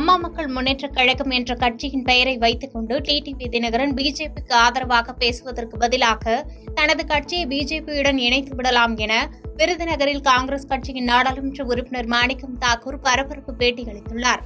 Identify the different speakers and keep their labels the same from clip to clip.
Speaker 1: அம்மா மக்கள் முன்னேற்றக் கழகம் என்ற கட்சியின் பெயரை வைத்துக் கொண்டு டிடிவி தினகரன் பிஜேபிக்கு ஆதரவாக பேசுவதற்கு பதிலாக தனது கட்சியை பிஜேபியுடன் இணைத்து விடலாம் என விருதுநகரில் காங்கிரஸ் கட்சியின் நாடாளுமன்ற உறுப்பினர் மாணிக்கம் தாக்கூர் பரபரப்பு பேட்டியளித்துள்ளார்.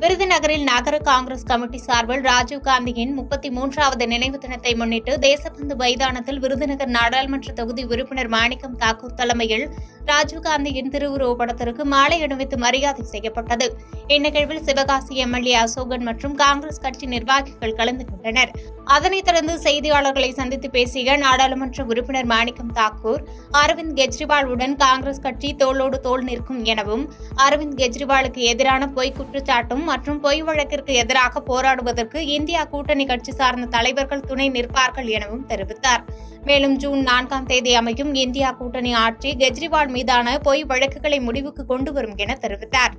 Speaker 1: விருதுநகரில் நகர காங்கிரஸ் கமிட்டி சார்பில் ராஜீவ்காந்தியின் 33வது நினைவு தினத்தை முன்னிட்டு தேசபந்து மைதானத்தில் விருதுநகர் நாடாளுமன்ற தொகுதி உறுப்பினர் மாணிக்கம் தாக்கூர் தலைமையில் ராஜீவ்காந்தியின் திருவுருவப் படத்திற்கு மாலை அணிவித்து மரியாதை செய்யப்பட்டது. இந்நிகழ்வில் சிவகாசி எம்எல்ஏ அசோகன் மற்றும் காங்கிரஸ் கட்சி நிர்வாகிகள் கலந்து கொண்டனர். அதனைத் தொடர்ந்து செய்தியாளர்களை சந்தித்து பேசிய நாடாளுமன்ற உறுப்பினர் மாணிக்கம் தாக்கூர், அரவிந்த் கெஜ்ரிவாலுடன் காங்கிரஸ் கட்சி தோளோடு தோள் நிற்கும் எனவும், அரவிந்த் கெஜ்ரிவாலுக்கு எதிரான பொய் குற்றச்சாட்டும் மற்றும் பொய் வழக்கிற்கு எதிராக போராடுவதற்கு இந்தியா கூட்டணி கட்சி சார்ந்த தலைவர்கள் துணை நிற்பார்கள் எனவும் தெரிவித்தார். மேலும் ஜூன் 4ஆம் தேதி அமையும் இந்தியா கூட்டணி ஆட்சி கெஜ்ரிவால் மீதான பொய் வழக்குகளை முடிவுக்கு கொண்டு வரும் என தெரிவித்தார்.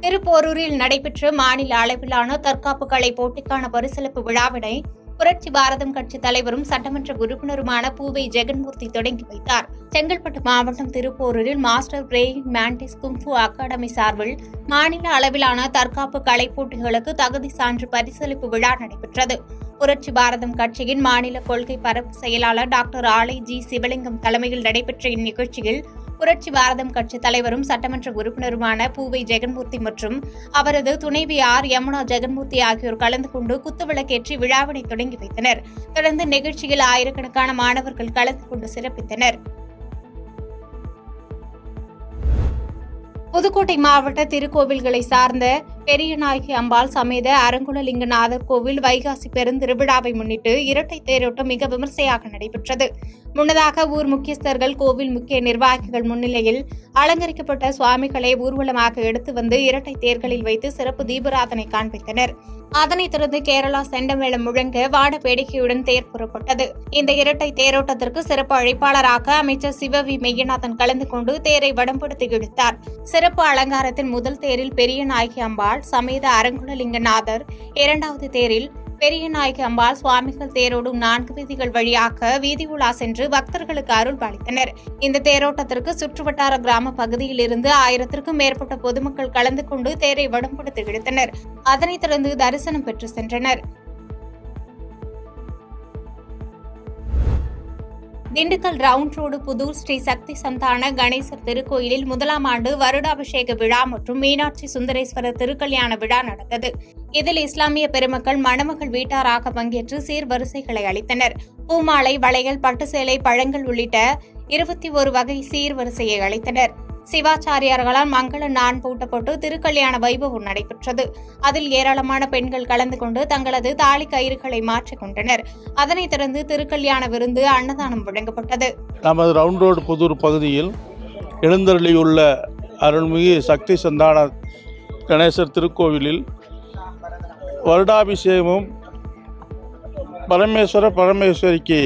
Speaker 1: திருப்போரூரில் நடைபெற்ற மாநில அளவிலான தற்காப்பு கலை போட்டிக்கான பரிசளிப்பு விழாவினை புரட்சி பாரதம் கட்சி தலைவரும் சட்டமன்ற உறுப்பினருமான பூவை ஜெகன்மூர்த்தி தொடங்கி வைத்தார். செங்கல்பட்டு மாவட்டம் திருப்போரூரில் மாஸ்டர் பிரேயிங் மேண்டிஸ் குங்ஃபு அகாடமி சார்பில் மாநில அளவிலான தற்காப்பு கலை போட்டிகளுக்கு தகுதி சான்று பரிசளிப்பு விழா நடைபெற்றது. புரட்சி பாரதம் கட்சியின் மாநில கொள்கை பரப்பு செயலாளர் டாக்டர் ஆலை ஜி சிவலிங்கம் தலைமையில் நடைபெற்ற இந்நிகழ்ச்சியில் புரட்சி பாரதம் கட்சி தலைவரும் சட்டமன்ற உறுப்பினருமான பூவை ஜெகன்மூர்த்தி மற்றும் அவரது துணைவியார் யமுனா ஜெகன்மூர்த்தி ஆகியோர் கலந்து கொண்டு குத்துவிளக்கேற்றி விழாவினை தொடங்கி வைத்தனர். தொடர்ந்து நிகழ்ச்சியில் ஆயிரக்கணக்கான மாணவர்கள் கலந்து கொண்டு சிறப்பித்தனர். புதுக்கோட்டை மாவட்ட திருக்கோவில்களை சார்ந்த பெரியநாயகி அம்பாள் சமேத அரங்குணலிங்கநாதர் கோவில் வைகாசி பெருந்திருவிழாவை முன்னிட்டு இரட்டை தேரோட்டம் மிக விமர்சையாக நடைபெற்றது. முன்னதாக ஊர் முக்கியஸ்தர்கள், கோவில் முக்கிய நிர்வாகிகள் முன்னிலையில் அலங்கரிக்கப்பட்ட சுவாமிகளை ஊர்வலமாக எடுத்து வந்து இரட்டை தேர்களில் வைத்து சிறப்பு தீபாராதனை காண்பித்தனர். அதனைத் தொடர்ந்து கேரளா செண்டமேளம் முழங்க வான வேடிக்கையுடன் தேர் புறப்பட்டது. இந்த இரட்டை தேரோட்டத்திற்கு சிறப்பு அழைப்பாளராக அமைச்சர் சிவவி மெய்யநாதன் கலந்து கொண்டு தேரை வடம்படுத்தி இழுத்தார். சிறப்பு அலங்காரத்தின் முதல் தேரில் பெரியநாயகி அம்பாள் சமேத அரங்குணலிங்கநாதர், இரண்டாவது தேரில் பெரியநாயகி அம்பாள் சுவாமிகள் தேரோடும் 4 வீதிகள் வழியாக வீதி உலா சென்று பக்தர்களுக்கு அருள் பாலித்தனர். இந்த தேரோட்டத்திற்கு சுற்றுவட்டார கிராம பகுதியில் இருந்து 1000க்கும் மேற்பட்ட பொதுமக்கள் கலந்து கொண்டு தேரை வடம்படுத்தி இழுத்தனர். அதனைத் தொடர்ந்து தரிசனம் பெற்று சென்றனர். திண்டுக்கல் ரவுண்ட் ரோடு புதூர் ஸ்ரீ சக்தி சந்தான கணேசர் திருக்கோயிலில் 1ஆம் ஆண்டு வருடாபிஷேக விழா மற்றும் மீனாட்சி சுந்தரேஸ்வரர் திருக்கல்யாண விழா நடந்தது. இதில் இஸ்லாமிய பெருமக்கள் மணமகள் வீட்டாராக பங்கேற்று சீர்வரிசைகளை அளித்தனர். பூமாலை, வளையல், பட்டு சேலை, பழங்கள் உள்ளிட்ட 21 வகை சீர்வரிசையை அளித்தனர். சிவாச்சாரியார்களால் மங்கள நான் பூட்டப்பட்டு திருக்கல்யாண வைபவம் நடைபெற்றது. அதில் ஏராளமான பெண்கள் கலந்து கொண்டு தங்களது தாலி கயிறுகளை மாற்றிக் கொண்டனர். அதனைத் தொடர்ந்து திருக்கல்யாண விருந்து, அன்னதானம் வழங்கப்பட்டது.
Speaker 2: நமது ரவுண்ட் ரோடு புதூர் பகுதியில் எழுந்தருளியுள்ள அருள்மிகு சக்தி சந்தான கணேசர் திருக்கோவிலில் வருடாபிஷேகமும் பரமேஸ்வரிக்கு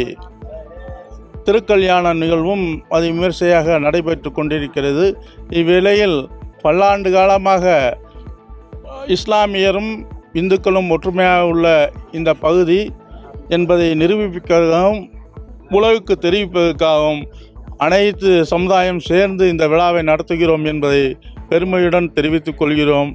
Speaker 2: திருக்கல்யாண நிகழ்வும் அதி விமர்சையாக நடைபெற்று கொண்டிருக்கிறது. இவ்வேளையில் பல்லாண்டு காலமாக இஸ்லாமியரும் இந்துக்களும் ஒற்றுமையாக உள்ள இந்த பகுதி என்பதை நிரூபிப்பதற்காகவும் உலகுக்கு தெரிவிப்பதற்காகவும் அனைத்து சமுதாயம் சேர்ந்து இந்த விழாவை நடத்துகிறோம் என்பதை பெருமையுடன் தெரிவித்துக் கொள்கிறோம்.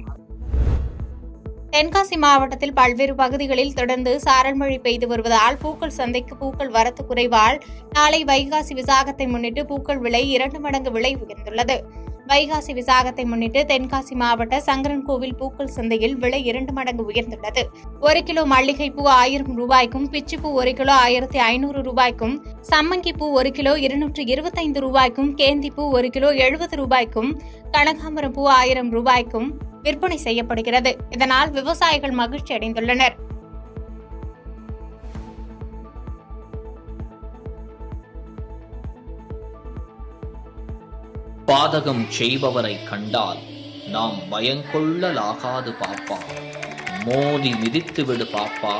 Speaker 1: தென்காசி மாவட்டத்தில் பல்வேறு பகுதிகளில் தொடர்ந்து சாரல் மழை பெய்து வருவதால் பூக்கள் சந்தைக்கு பூக்கள் வரத்து குறைவால் நாளை வைகாசி விசாகத்தை முன்னிட்டு பூக்கள் விலை 2 மடங்கு விலை உயர்ந்துள்ளது. வைகாசி விசாகத்தை முன்னிட்டு தென்காசி மாவட்ட சங்கரன் கோவில் பூக்கள் சந்தையில் விலை 2 மடங்கு உயர்ந்துள்ளது. 1 கிலோ மல்லிகைப்பூ 1000 ரூபாய்க்கும், பிச்சிப்பூ 1 கிலோ 1500 ரூபாய்க்கும், சம்மங்கிப்பூ 1 கிலோ 225 ரூபாய்க்கும், கேந்திப்பூ 1 கிலோ 70 ரூபாய்க்கும், கனகாம்பரம் பூ 1000 ரூபாய்க்கும் விற்பனை செய்யப்படுகிறது. இதனால் விவசாயிகள் மகிழ்ச்சி அடைந்துள்ளனர்.
Speaker 3: பாதகம் செய்பவரை கண்டால் நாம் பயங்கொள்ளலாகாது பாப்பா. மோதி மிதித்து விடு பாப்பா,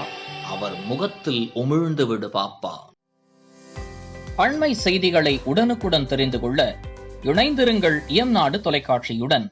Speaker 3: அவர் முகத்தில் உமிழ்ந்து விடு பாப்பா. அண்மை செய்திகளை உடனுக்குடன் தெரிந்து கொள்ள இணைந்திருங்கள் இயம்நாடு தொலைக்காட்சியுடன்.